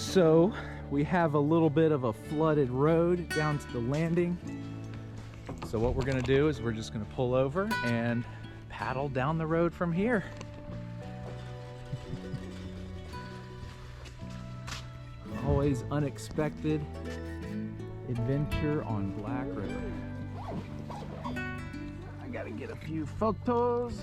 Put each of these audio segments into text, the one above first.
So we have a little bit of a flooded road down to the landing. So what we're gonna do is we're just gonna pull over and paddle down the road from here. Always unexpected adventure on Black River. I gotta get a few photos.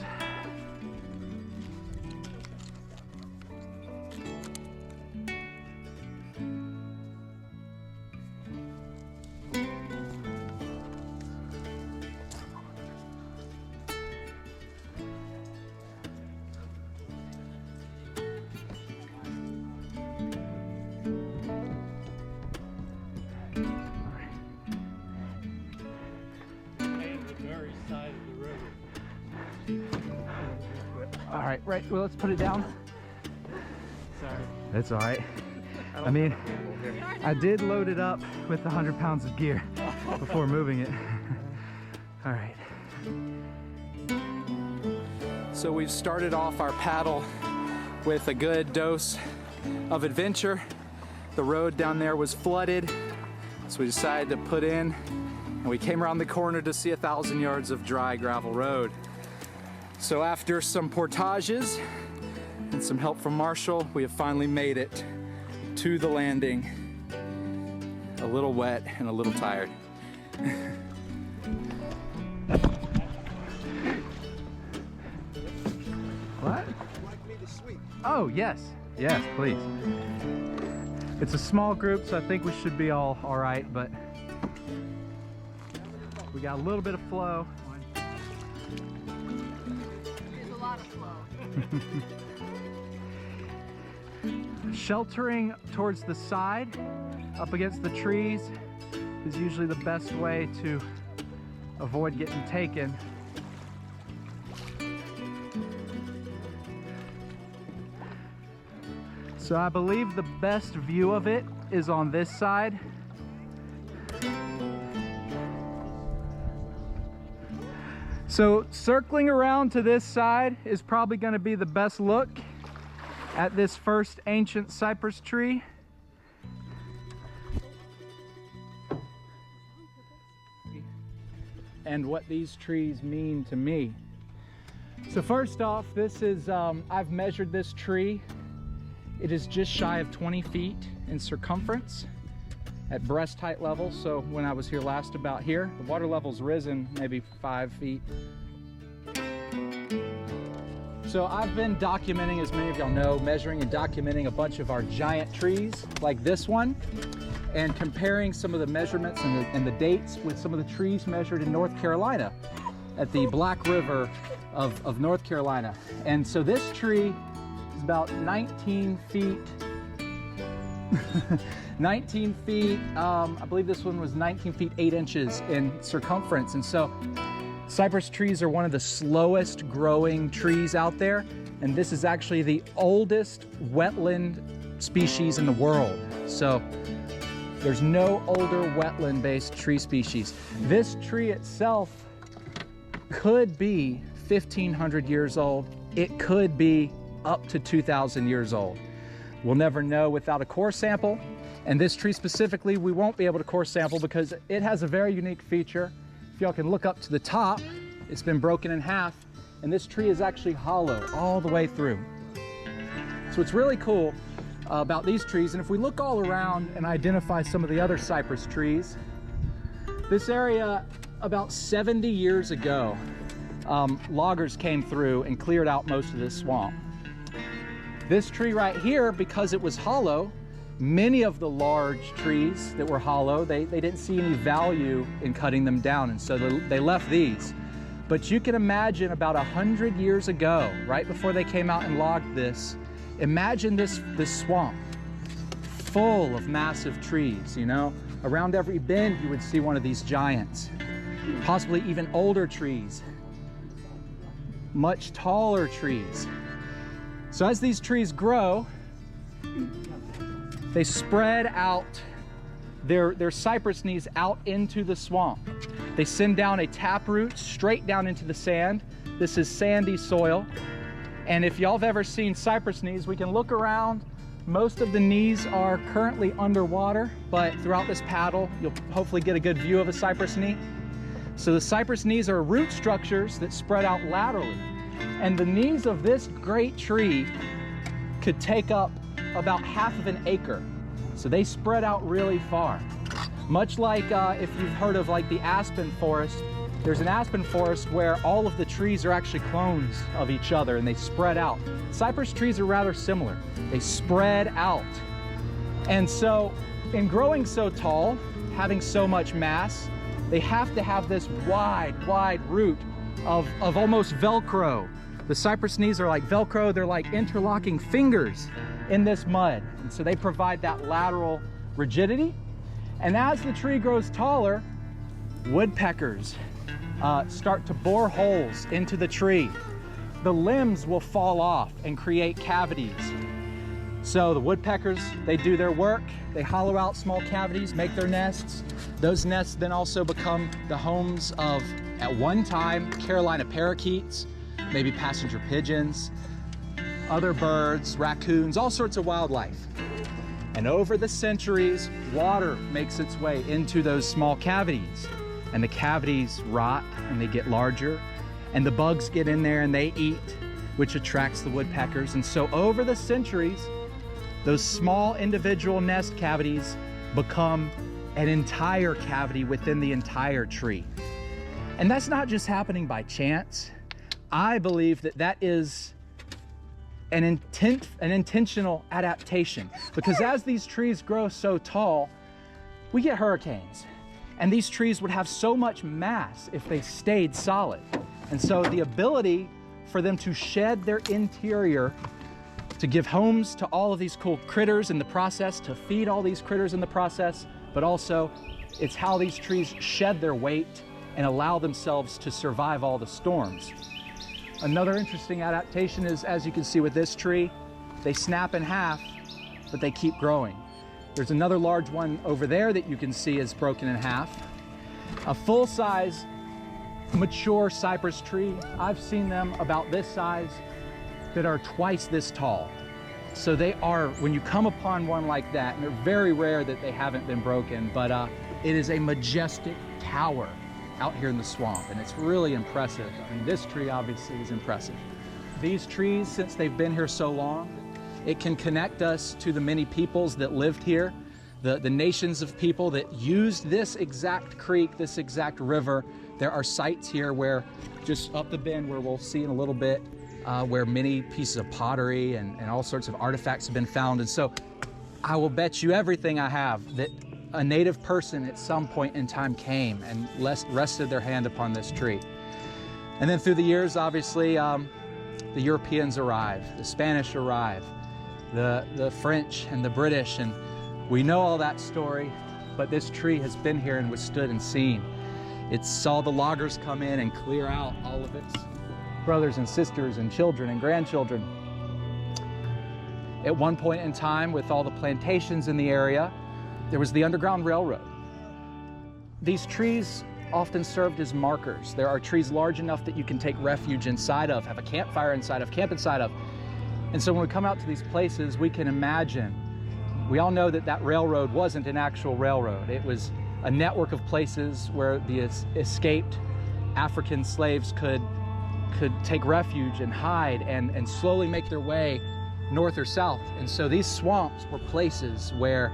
All right, well, let's put it down. Sorry. That's all right. I mean, I did load it up with 100 pounds of gear before moving it. All right. So we've started off our paddle with a good dose of adventure. The road down there was flooded, so we decided to put in, and we came around the corner to see 1,000 yards of dry gravel road. So after some portages and some help from Marshall, we have finally made it to the landing. A little wet and a little tired. What? Like me to sweep? Oh, yes. Yes, please. It's a small group, so I think we should be all right, but we got a little bit of flow. There's a lot of flow. Sheltering towards the side, up against the trees, is usually the best way to avoid getting taken. So I believe the best view of it is on this side. So circling around to this side is probably going to be the best look at this first ancient cypress tree. And what these trees mean to me. So first off, this is, I've measured this tree. It is just shy of 20 feet in circumference at breast height level. So when I was here last about here, the water level's risen maybe 5 feet. So I've been documenting, as many of y'all know, measuring and documenting a bunch of our giant trees like this one, and comparing some of the measurements and the dates with some of the trees measured in North Carolina at the Black River of North Carolina. And so this tree is about 19 feet. 19 feet, I believe this one was 19 feet 8 inches in circumference. And so cypress trees are one of the slowest growing trees out there. And this is actually the oldest wetland species in the world. So there's no older wetland based tree species. This tree itself could be 1,500 years old. It could be up to 2,000 years old. We'll never know without a core sample. And this tree specifically, we won't be able to core sample because it has a very unique feature. If y'all can look up to the top, it's been broken in half, and this tree is actually hollow all the way through. So what's really cool about these trees, and if we look all around and identify some of the other cypress trees, this area about 70 years ago, loggers came through and cleared out most of this swamp. This tree right here, because it was hollow, many of the large trees that were hollow, they didn't see any value in cutting them down, and so they left these. But you can imagine about 100 years ago, right before they came out and logged this, imagine this swamp full of massive trees, you know? Around every bend you would see one of these giants, possibly even older trees, much taller trees. So as these trees grow, they spread out their cypress knees out into the swamp. They send down a taproot straight down into the sand. This is sandy soil. And if y'all have ever seen cypress knees, we can look around Most of the knees are currently underwater, but throughout this paddle, you'll hopefully get a good view of a cypress knee. So the cypress knees are root structures that spread out laterally. And the knees of this great tree could take up about half of an acre. So they spread out really far. Much like if you've heard of like the aspen forest, there's an aspen forest where all of the trees are actually clones of each other and they spread out. Cypress trees are rather similar. They spread out. And so in growing so tall, having so much mass, they have to have this wide root of almost Velcro. The cypress knees are like Velcro. They're like interlocking fingers in this mud. And so they provide that lateral rigidity. And as the tree grows taller, woodpeckers start to bore holes into the tree. The limbs will fall off and create cavities. So the woodpeckers, they do their work. They hollow out small cavities, make their nests. Those nests then also become the homes of, at one time, Carolina parakeets, maybe passenger pigeons, other birds, raccoons, all sorts of wildlife. And over the centuries, water makes its way into those small cavities. And the cavities rot and they get larger. And the bugs get in there and they eat, which attracts the woodpeckers. And so over the centuries, those small individual nest cavities become an entire cavity within the entire tree. And that's not just happening by chance. I believe that that is an intentional adaptation, because as these trees grow so tall, we get hurricanes. And these trees would have so much mass if they stayed solid. And so the ability for them to shed their interior, to give homes to all of these cool critters in the process, to feed all these critters in the process, but also it's how these trees shed their weight and allow themselves to survive all the storms. Another interesting adaptation is, as you can see with this tree, they snap in half, but they keep growing. There's another large one over there that you can see is broken in half. A full-size, mature cypress tree, I've seen them about this size that are twice this tall. So they are, when you come upon one like that, and they're very rare that they haven't been broken, but it is a majestic tower out here in the swamp, and it's really impressive. I mean, this tree obviously is impressive. These trees, since they've been here so long, it can connect us to the many peoples that lived here, the nations of people that used this exact creek, this exact river. There are sites here where, just up the bend where we'll see in a little bit, where many pieces of pottery and all sorts of artifacts have been found. And so I will bet you everything I have that a native person at some point in time came and rested their hand upon this tree. And then through the years, obviously, the Europeans arrive, the Spanish arrive, the French and the British, and we know all that story, but this tree has been here and withstood and seen. It saw the loggers come in and clear out all of its brothers and sisters and children and grandchildren. At one point in time, with all the plantations in the area, there was the Underground Railroad. These trees often served as markers. There are trees large enough that you can take refuge inside of, have a campfire inside of, camp inside of. And so when we come out to these places, we can imagine, we all know that that railroad wasn't an actual railroad. It was a network of places where the escaped African slaves could take refuge and hide and slowly make their way north or south. And so these swamps were places where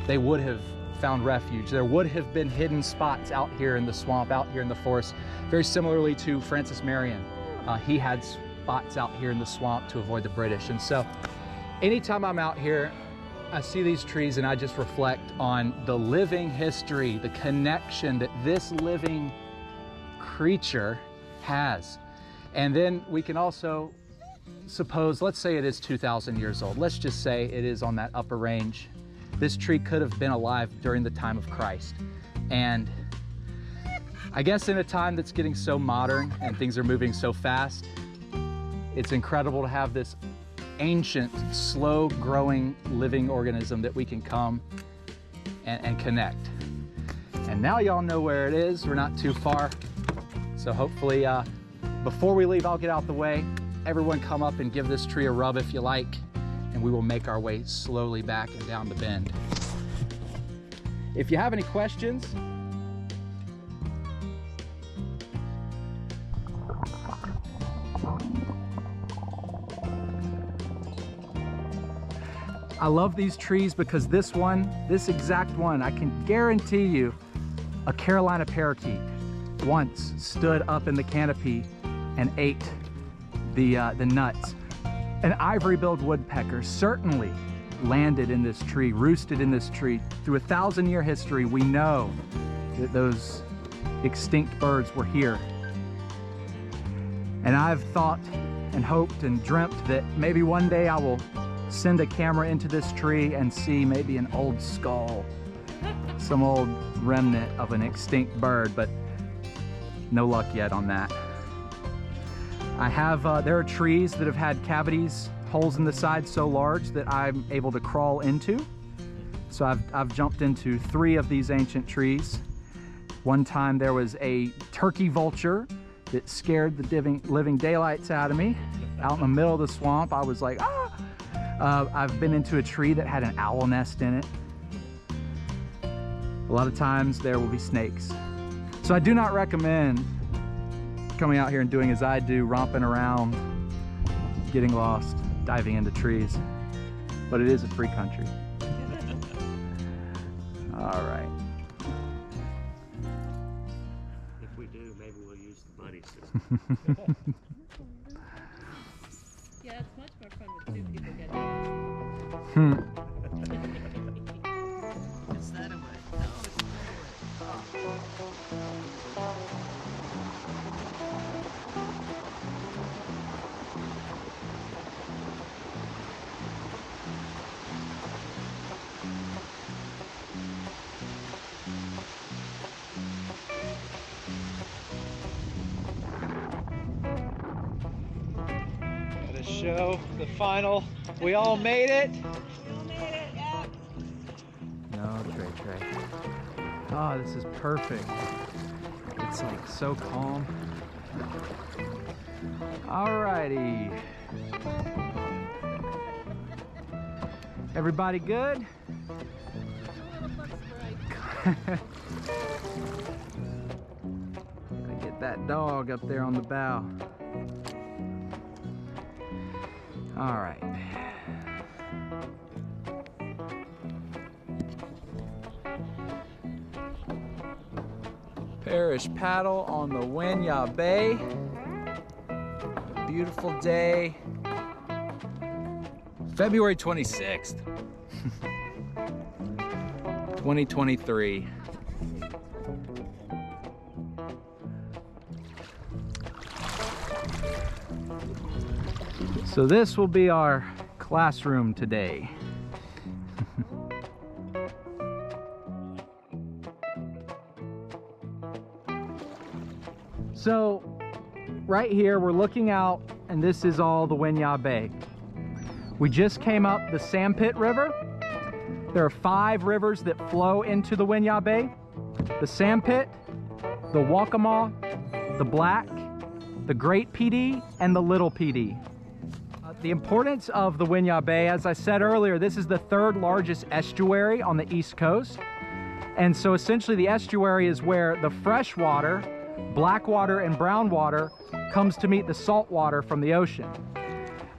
they would have found refuge. There would have been hidden spots out here in the swamp, out here in the forest, very similarly to Francis Marion. He had spots out here in the swamp to avoid the British. And so anytime I'm out here, I see these trees and I just reflect on the living history, the connection that this living creature has. And then we can also suppose, let's say it is 2,000 years old. Let's just say it is on that upper range. This tree could have been alive during the time of Christ. And I guess in a time that's getting so modern and things are moving so fast, it's incredible to have this ancient, slow-growing living organism that we can come and connect. And now y'all know where it is. We're not too far. So hopefully, before we leave, I'll get out the way. Everyone come up and give this tree a rub if you like. And we will make our way slowly back and down the bend. If you have any questions, I love these trees because this exact one, I can guarantee you a Carolina parakeet once stood up in the canopy and ate the nuts. An ivory-billed woodpecker certainly landed in this tree, roosted in this tree. Through a 1,000-year history, we know that those extinct birds were here. And I've thought and hoped and dreamt that maybe one day I will send a camera into this tree and see maybe an old skull, some old remnant of an extinct bird, but no luck yet on that. I have, there are trees that have had cavities, holes in the side so large that I'm able to crawl into. So I've jumped into 3 of these ancient trees. One time there was a turkey vulture that scared the living daylights out of me. Out in the middle of the swamp, I was like, ah! I've been into a tree that had an owl nest in it. A lot of times there will be snakes. So I do not recommend coming out here and doing as I do, romping around, getting lost, diving into trees. But it is a free country. All right. If we do, maybe we'll use the buddy system. Yeah, it's much more fun with 2 people getting it. Is that a way? No, it's not a way. Gotta show the final. We all made it. No, Trey. Oh, this is perfect. It's like so calm. Alrighty. Everybody good? Gotta get that dog up there on the bow. All right. Parish paddle on the Winyah Bay. A beautiful day. February 26th, 2023. So this will be our classroom today. So right here we're looking out, and this is all the Winyah Bay. We just came up the Sandpit River. There are 5 rivers that flow into the Winyah Bay: the Sandpit, the Waccamaw, the Black, the Great PD, and the Little PD. The importance of the Winyah Bay, as I said earlier, this is the 3rd largest estuary on the East Coast. And so essentially the estuary is where the fresh water, black water and brown water, comes to meet the salt water from the ocean.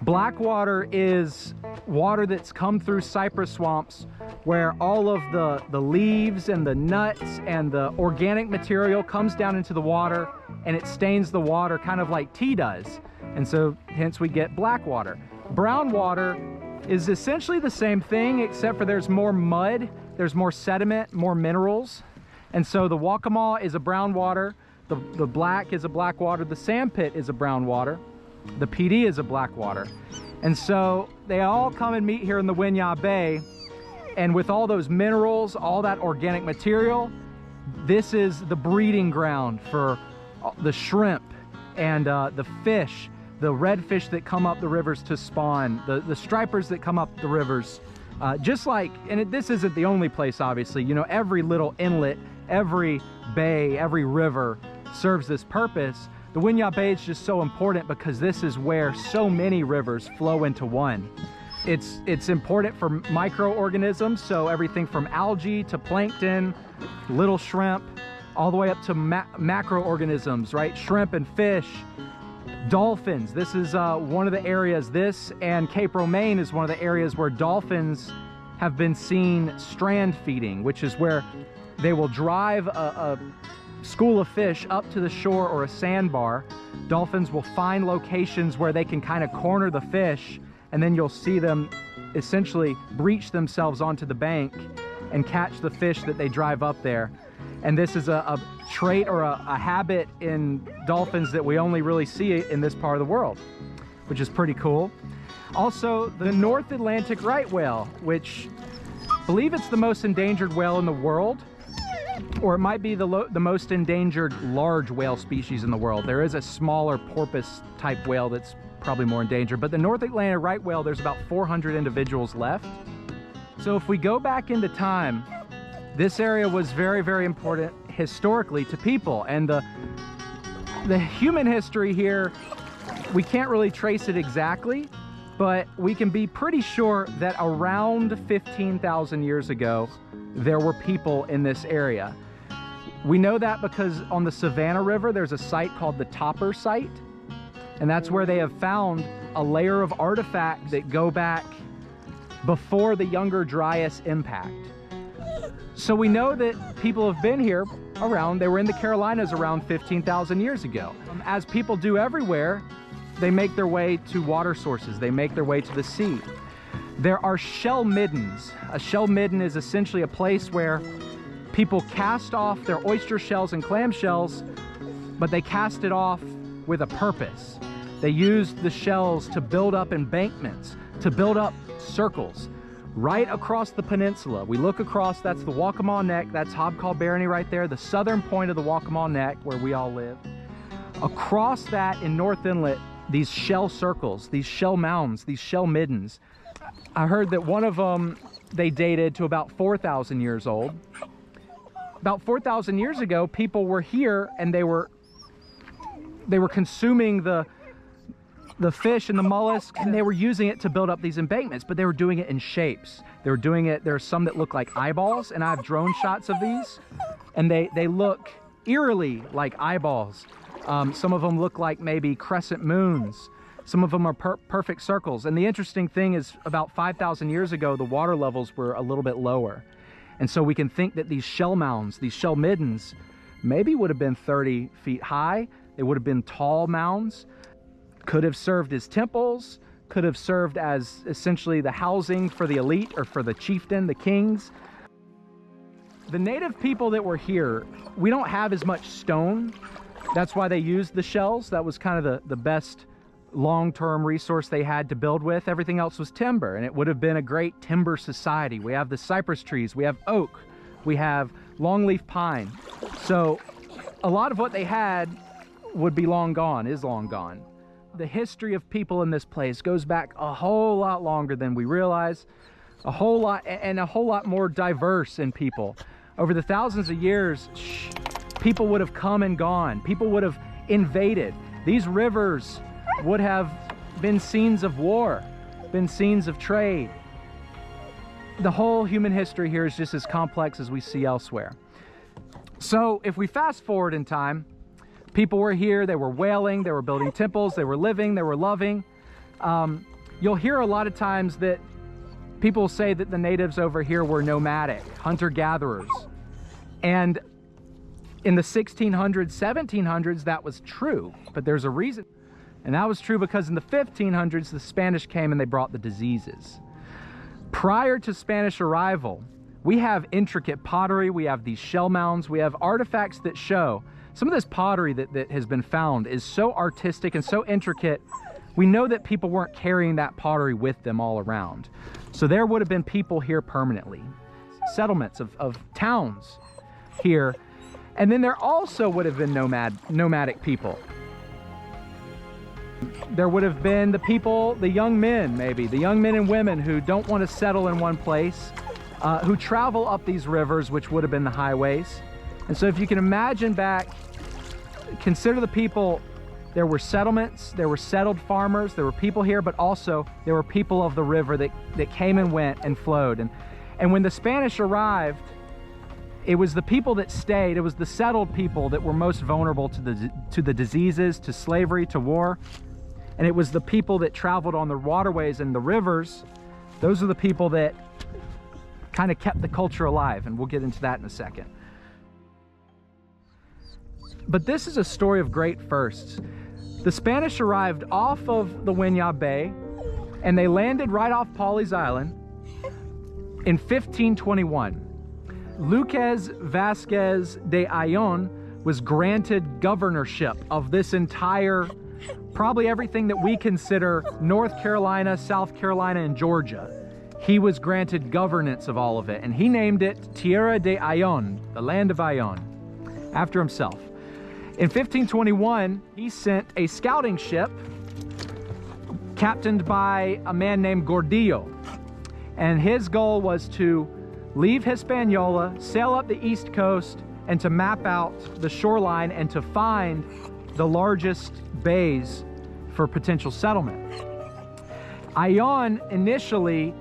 Black water is water that's come through cypress swamps where all of the leaves and the nuts and the organic material comes down into the water and it stains the water kind of like tea does. And so hence we get black water. Brown water is essentially the same thing, except for there's more mud, there's more sediment, more minerals. And so the Waccamaw is a brown water, the Black is a black water, the Sandpit is a brown water, the PD is a black water. And so they all come and meet here in the Winyah Bay, and with all those minerals, all that organic material, this is the breeding ground for the shrimp and the fish, the redfish that come up the rivers to spawn, the stripers that come up the rivers. Just like, and this isn't the only place, obviously, you know, every little inlet, every bay, every river serves this purpose. The Winyah Bay is just so important because this is where so many rivers flow into one. It's important for microorganisms, so everything from algae to plankton, little shrimp, all the way up to macroorganisms, right? Shrimp and fish, dolphins. This is one of the areas, this and Cape Romaine is one of the areas where dolphins have been seen strand feeding, which is where they will drive a school of fish up to the shore or a sandbar. Dolphins will find locations where they can kind of corner the fish, and then you'll see them essentially breach themselves onto the bank and catch the fish that they drive up there. And this is a trait or a habit in dolphins that we only really see in this part of the world, which is pretty cool. Also, the North Atlantic right whale, which I believe it's the most endangered whale in the world, or it might be the most endangered large whale species in the world. There is a smaller porpoise type whale that's probably more endangered, but the North Atlantic right whale, there's about 400 individuals left. So if we go back into time, this area was very, very important historically to people, and the human history here, we can't really trace it exactly, but we can be pretty sure that around 15,000 years ago, there were people in this area. We know that because on the Savannah River, there's a site called the Topper Site, and that's where they have found a layer of artifacts that go back before the Younger Dryas impact. So we know that people have been here around, they were in the Carolinas around 15,000 years ago. As people do everywhere, they make their way to water sources, they make their way to the sea. There are shell middens. A shell midden is essentially a place where people cast off their oyster shells and clam shells, but they cast it off with a purpose. They used the shells to build up embankments, to build up circles. Right across the peninsula, we look across, that's the Waccamaw Neck, that's Hobcall Barony right there, the southern point of the Waccamaw Neck where we all live. Across that in North Inlet, these shell circles, these shell mounds, these shell middens. I heard that one of them they dated to about 4,000 years old. About 4,000 years ago, people were here and they were consuming the fish and the mollusks, and they were using it to build up these embankments, but they were doing it in shapes. They were doing it, there are some that look like eyeballs, and I have drone shots of these, and they look eerily like eyeballs. Some of them look like maybe crescent moons. Some of them are perfect circles. And the interesting thing is about 5,000 years ago, the water levels were a little bit lower. And so we can think that these shell mounds, these shell middens, maybe would have been 30 feet high. They would have been tall mounds, could have served as temples, could have served as essentially the housing for the elite or for the chieftain, the kings. The native people that were here, we don't have as much stone. That's why they used the shells. That was kind of the best long-term resource they had to build with. Everything else was timber, and it would have been a great timber society. We have the cypress trees, we have oak, we have longleaf pine. So a lot of what they had would be long gone, is long gone. The history of people in this place goes back a whole lot longer than we realize, a whole lot more diverse in people. Over the thousands of years, people would have come and gone. People would have invaded. These rivers would have been scenes of war, been scenes of trade. The whole human history here is just as complex as we see elsewhere. So if we fast forward in time, people were here, they were whaling, they were building temples, they were living, they were loving. You'll hear a lot of times that people say that the natives over here were nomadic, hunter-gatherers. And in the 1600s, 1700s, that was true, but there's a reason. And that was true because in the 1500s, the Spanish came and they brought the diseases. Prior to Spanish arrival, we have intricate pottery, we have these shell mounds, we have artifacts that show. Some of this pottery that has been found is so artistic and so intricate, we know that people weren't carrying that pottery with them all around. So there would have been people here permanently. Settlements of towns here. And then there also would have been nomadic people. There would have been the people, the young men maybe, the young men and women who don't want to settle in one place, who travel up these rivers, which would have been the highways. And so if you can imagine back, consider the people there were settlements, there were settled farmers, there were people here, but also there were people of the river that came and went and flowed. And when the Spanish arrived, it was the people that stayed, it was the settled people that were most vulnerable to the diseases, to slavery, to war. And it was the people that traveled on the waterways and the rivers. Those are the people that kind of kept the culture alive, and we'll get into that in a second. But this is a story of great firsts. The Spanish arrived off of the Winyah Bay, and they landed right off Pawleys Island in 1521. Luquez Vasquez de Ayllón was granted governorship of this entire, probably everything that we consider North Carolina, South Carolina, and Georgia. He was granted governance of all of it, and he named it Tierra de Ayllón, the land of Ayllón, after himself. In 1521, he sent a scouting ship captained by a man named Gordillo, and his goal was to leave Hispaniola, sail up the east coast, and to map out the shoreline and to find the largest bays for potential settlement. Ayllón initially,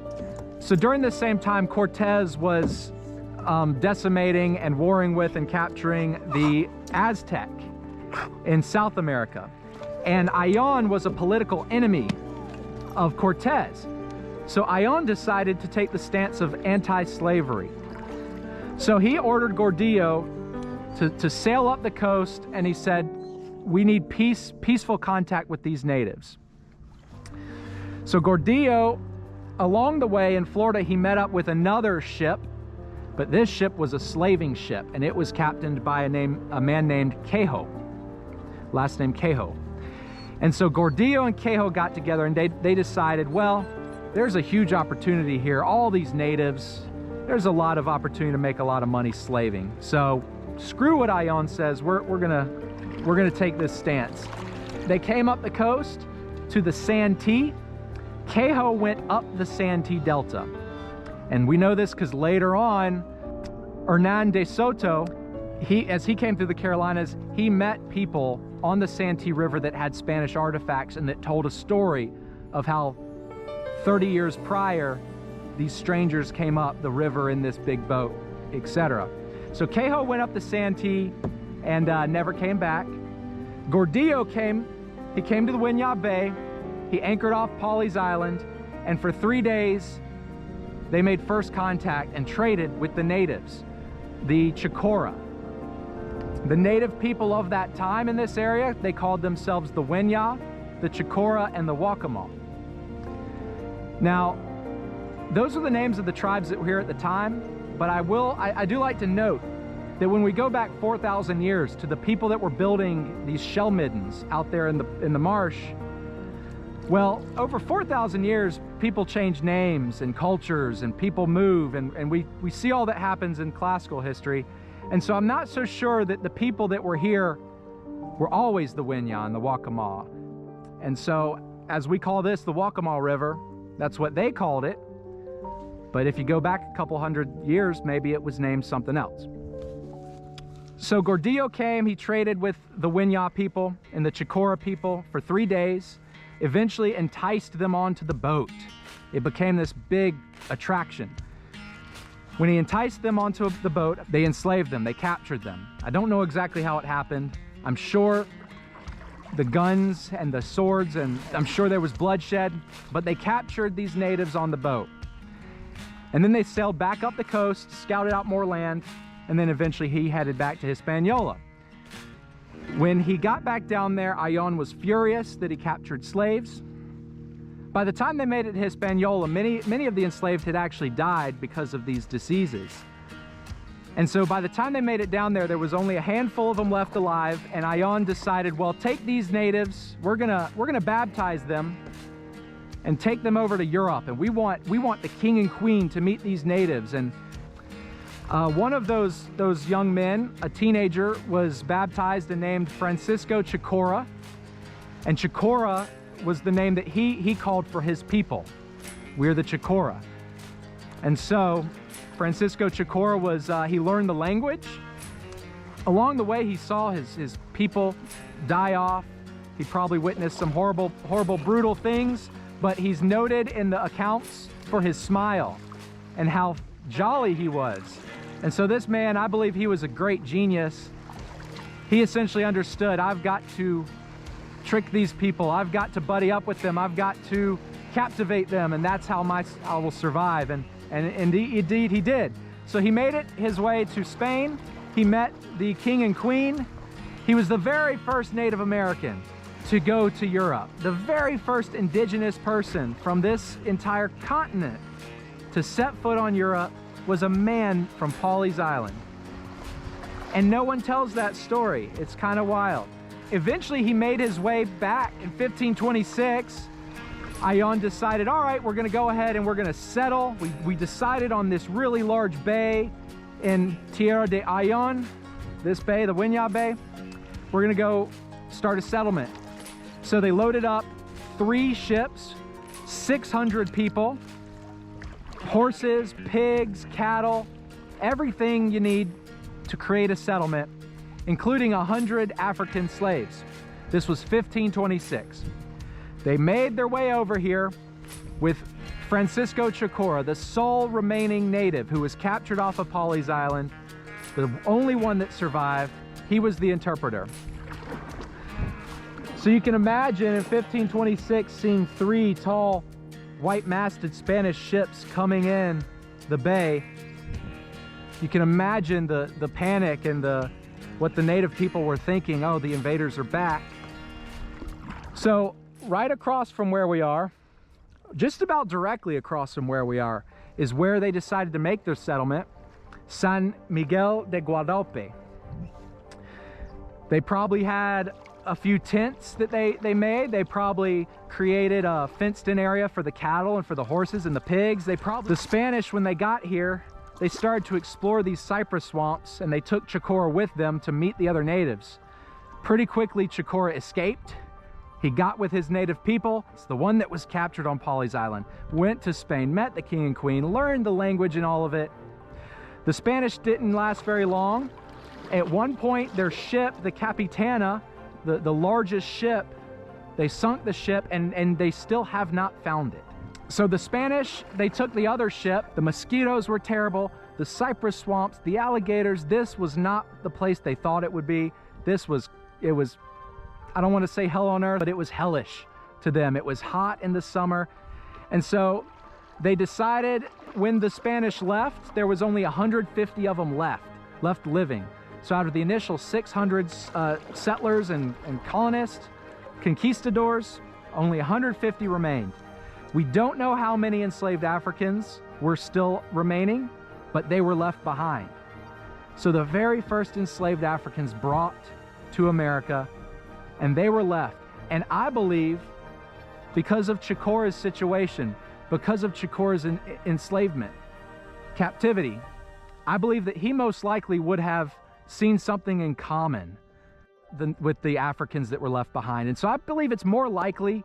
so during the same time, Cortez was decimating and warring with and capturing the Aztec in South America. And Ayllón was a political enemy of Cortez. So Ayllón decided to take the stance of anti-slavery. So he ordered Gordillo to sail up the coast, and he said, we need peaceful contact with these natives. So Gordillo, along the way in Florida, he met up with another ship, but this ship was a slaving ship, and it was captained by a man named Quejo, last name Quejo. And so Gordillo and Quejo got together, and they decided, well, there's a huge opportunity here. All these natives, there's a lot of opportunity to make a lot of money slaving. So screw what Ayllón says, we're gonna take this stance. They came up the coast to the Santee. Quejo went up the Santee Delta. And we know this because later on, Hernán de Soto, as he came through the Carolinas, he met people on the Santee River that had Spanish artifacts and that told a story of how 30 years prior, these strangers came up the river in this big boat, etc. So Quejo went up the Santee and never came back. Gordillo came to the Winyah Bay. He anchored off Pawleys Island, and for 3 days, they made first contact and traded with the natives, the Chicora. The native people of that time in this area, they called themselves the Winyah, the Chicora, and the Waccamaw. Now, those are the names of the tribes that were here at the time, but I do like to note that when we go back 4,000 years to the people that were building these shell middens out there in the marsh, well, over 4,000 years, people change names and cultures and people move, and we see all that happens in classical history. And so I'm not so sure that the people that were here were always the Winyah and the Waccamaw. And so as we call this the Waccamaw River, that's what they called it. But if you go back a couple hundred years, maybe it was named something else. So Gordillo came, he traded with the Winyah people and the Chicora people for 3 days, eventually enticed them onto the boat. It became this big attraction. When he enticed them onto the boat, they enslaved them, they captured them. I don't know exactly how it happened. I'm sure the guns and the swords, and I'm sure there was bloodshed, but they captured these natives on the boat. And then they sailed back up the coast, scouted out more land, and then eventually he headed back to Hispaniola. When he got back down there, Ayllón was furious that he captured slaves. By the time they made it to Hispaniola, many of the enslaved had actually died because of these diseases. And so by the time they made it down there, there was only a handful of them left alive, and Ayllón decided, well, take these natives, we're gonna baptize them and take them over to Europe, and we want the king and queen to meet these natives. And one of those young men, a teenager, was baptized and named Francisco Chicora, and Chicora was the name that he called for his people. We're the Chicora. And so Francisco Chicora was, he learned the language. Along the way, he saw his people die off. He probably witnessed some horrible, brutal things, but he's noted in the accounts for his smile and how jolly he was. And so this man, I believe he was a great genius. He essentially understood, I've got to trick these people. I've got to buddy up with them. I've got to captivate them, and that's how I will survive. And indeed he did. So he made it his way to Spain. He met the king and queen. He was the very first Native American to go to Europe, the very first indigenous person from this entire continent to set foot on Europe was a man from Pawleys Island. And no one tells that story. It's kind of wild. Eventually he made his way back in 1526. Ion decided, all right, we're gonna go ahead and we're gonna settle. We decided on this really large bay in Tierra de Ion, this bay, the Winyah Bay. We're gonna go start a settlement. So they loaded up 3 ships, 600 people, horses, pigs, cattle, everything you need to create a settlement, including 100 African slaves. This was 1526. They made their way over here with Francisco Chicora, the sole remaining native who was captured off of Pawleys Island, the only one that survived. He was the interpreter. So you can imagine in 1526 seeing 3 tall white-masted Spanish ships coming in the bay. You can imagine the panic and what the native people were thinking. Oh, the invaders are back. So right across from where we are, just about directly across from where we are, is where they decided to make their settlement, San Miguel de Guadalupe. They probably had a few tents that they made. They probably created a fenced-in area for the cattle and for the horses and the pigs. The Spanish, when they got here, they started to explore these cypress swamps, and they took Chicora with them to meet the other natives. Pretty quickly, Chicora escaped. He got with his native people. It's the one that was captured on Pawleys Island. Went to Spain, met the king and queen, learned the language and all of it. The Spanish didn't last very long. At one point, their ship, the Capitana, the largest ship, they sunk the ship, and they still have not found it. So the Spanish, they took the other ship. The mosquitoes were terrible, the cypress swamps, the alligators. This was not the place they thought it would be. It was, I don't want to say hell on earth, but it was hellish to them. It was hot in the summer. And so they decided when the Spanish left, there was only 150 of them left living. So out of the initial 600 settlers and colonists, conquistadors, only 150 remained. We don't know how many enslaved Africans were still remaining, but they were left behind. So the very first enslaved Africans brought to America, and they were left. And I believe because of Chicora's situation, because of Chicora's enslavement, captivity, I believe that he most likely would have seen something in common with the Africans that were left behind. And so I believe it's more likely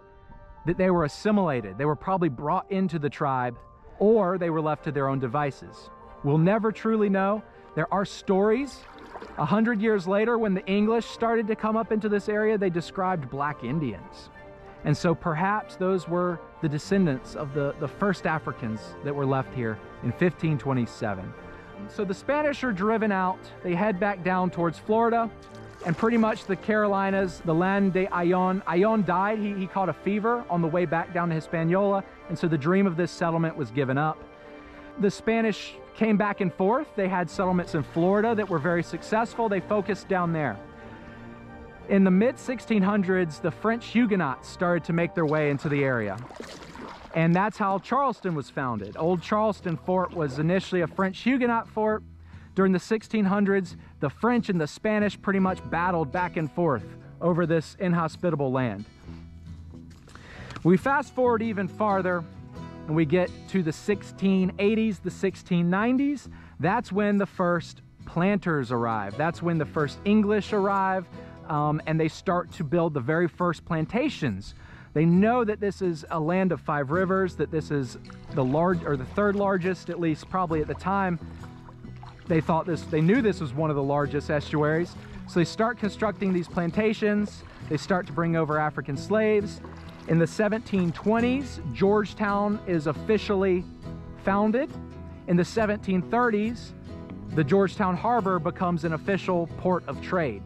that they were assimilated. They were probably brought into the tribe, or they were left to their own devices. We'll never truly know. There are stories. 100 years later, when the English started to come up into this area, they described black Indians. And so perhaps those were the descendants of the first Africans that were left here in 1527. So the Spanish are driven out. They head back down towards Florida and pretty much the Carolinas, the land de Ion. Ion died. He caught a fever on the way back down to Hispaniola, and so the dream of this settlement was given up. The Spanish came back and forth. They had settlements in Florida that were very successful. They focused down there. In the mid-1600s, the French Huguenots started to make their way into the area. And that's how Charleston was founded. Old Charleston Fort was initially a French Huguenot fort. During the 1600s, the French and the Spanish pretty much battled back and forth over this inhospitable land. We fast forward even farther, and we get to the 1680s, the 1690s. That's when the first planters arrive. That's when the first English arrive, and they start to build the very first plantations. They know that this is a land of 5 rivers, that this is the third largest, at least probably at the time. They knew this was one of the largest estuaries. So they start constructing these plantations. They start to bring over African slaves. In the 1720s, Georgetown is officially founded. In the 1730s, the Georgetown Harbor becomes an official port of trade.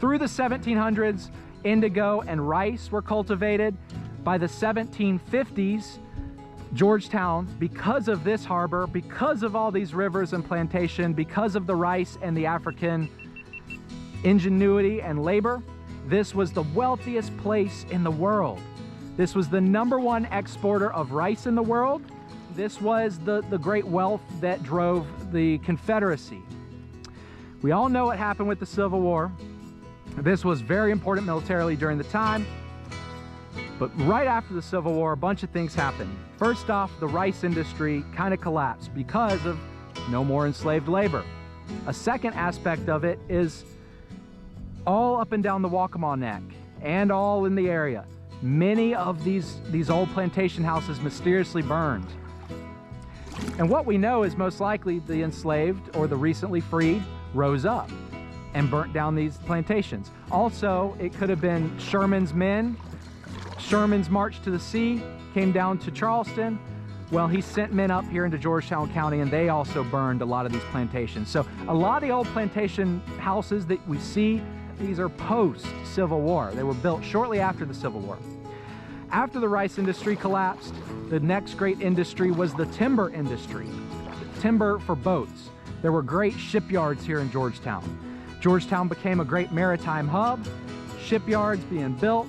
Through the 1700s, indigo and rice were cultivated. By the 1750s, Georgetown, because of this harbor, because of all these rivers and plantation, because of the rice and the African ingenuity and labor, this was the wealthiest place in the world. This was the #1 exporter of rice in the world. This was the great wealth that drove the Confederacy. We all know what happened with the Civil War. This was very important militarily during the time. But right after the Civil War, a bunch of things happened. First off, the rice industry kind of collapsed because of no more enslaved labor. A second aspect of it is all up and down the Waccamaw Neck and all in the area, many of these old plantation houses mysteriously burned. And what we know is most likely the enslaved or the recently freed rose up and burnt down these plantations. Also, it could have been Sherman's men. Sherman's march to the sea came down to Charleston. Well, he sent men up here into Georgetown County and they also burned a lot of these plantations. So a lot of the old plantation houses that we see, these are post-Civil War. They were built shortly after the Civil War. After the rice industry collapsed, the next great industry was the timber industry. Timber for boats. There were great shipyards here in Georgetown. Georgetown became a great maritime hub, shipyards being built,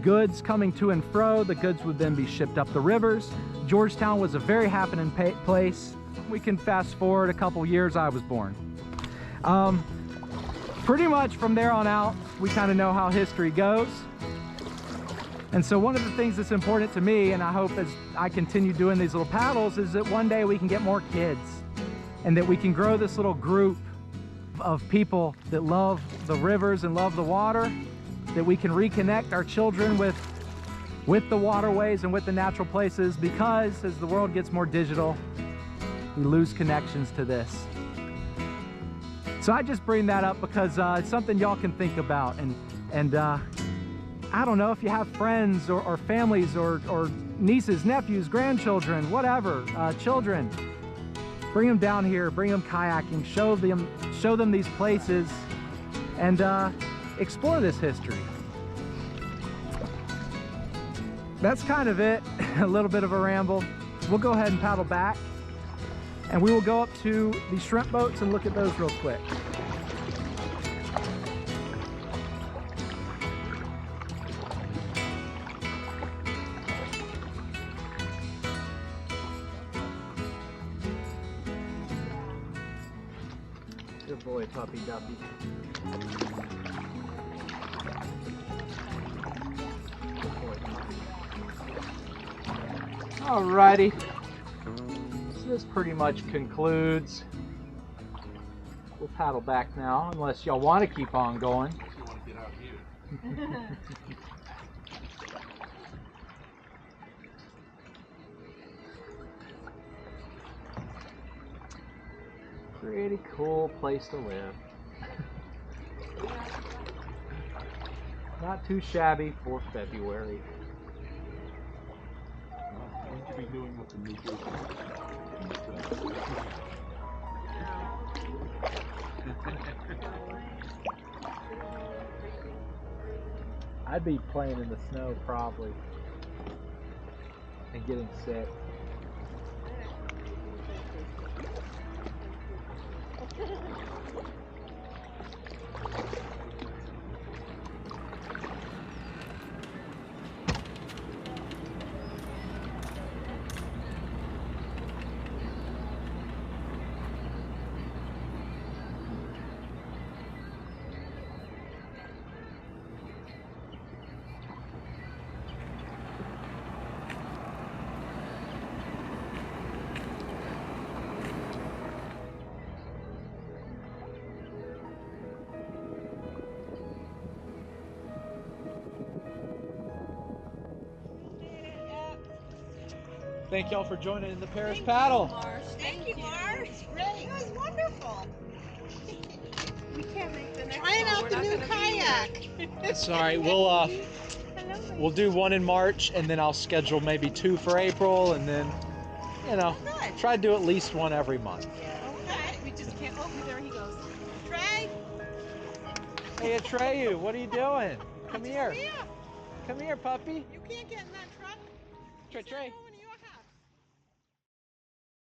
goods coming to and fro. The goods would then be shipped up the rivers. Georgetown was a very happening place. We can fast forward a couple years. I was born. Pretty much from there on out, we kind of know how history goes. And so one of the things that's important to me, and I hope as I continue doing these little paddles, is that one day we can get more kids and that we can grow this little group of people that love the rivers and love the water, that we can reconnect our children with the waterways and with the natural places, because as the world gets more digital, we lose connections to this. So I just bring that up because it's something y'all can think about. And I don't know if you have friends or families or nieces, nephews, grandchildren, whatever, children, bring them down here, bring them kayaking, show them these places, and explore this history. That's kind of it, a little bit of a ramble. We'll go ahead and paddle back, and we will go up to the shrimp boats and look at those real quick. Good boy, Puppy Duppy. Alrighty, so this pretty much concludes. We'll paddle back now, unless y'all want to keep on going. You want to get out here. Pretty cool place to live. Not too shabby for February. What would you be doing with the new I'd be playing in the snow probably and getting sick. Thank y'all for joining in the Parish Paddle. Thank you, Marsh. It was wonderful. We can't make the Trying out the new kayak. It's all right. We'll do one in March, and then I'll schedule maybe 2 for April, and then, you know, Good. try to do at least one every month. Okay. We just can't. Oh, there he goes. Trey. Hey, Atreyu, what are you doing? Come here. Here. Come here, puppy. You can't get in that truck. Trey.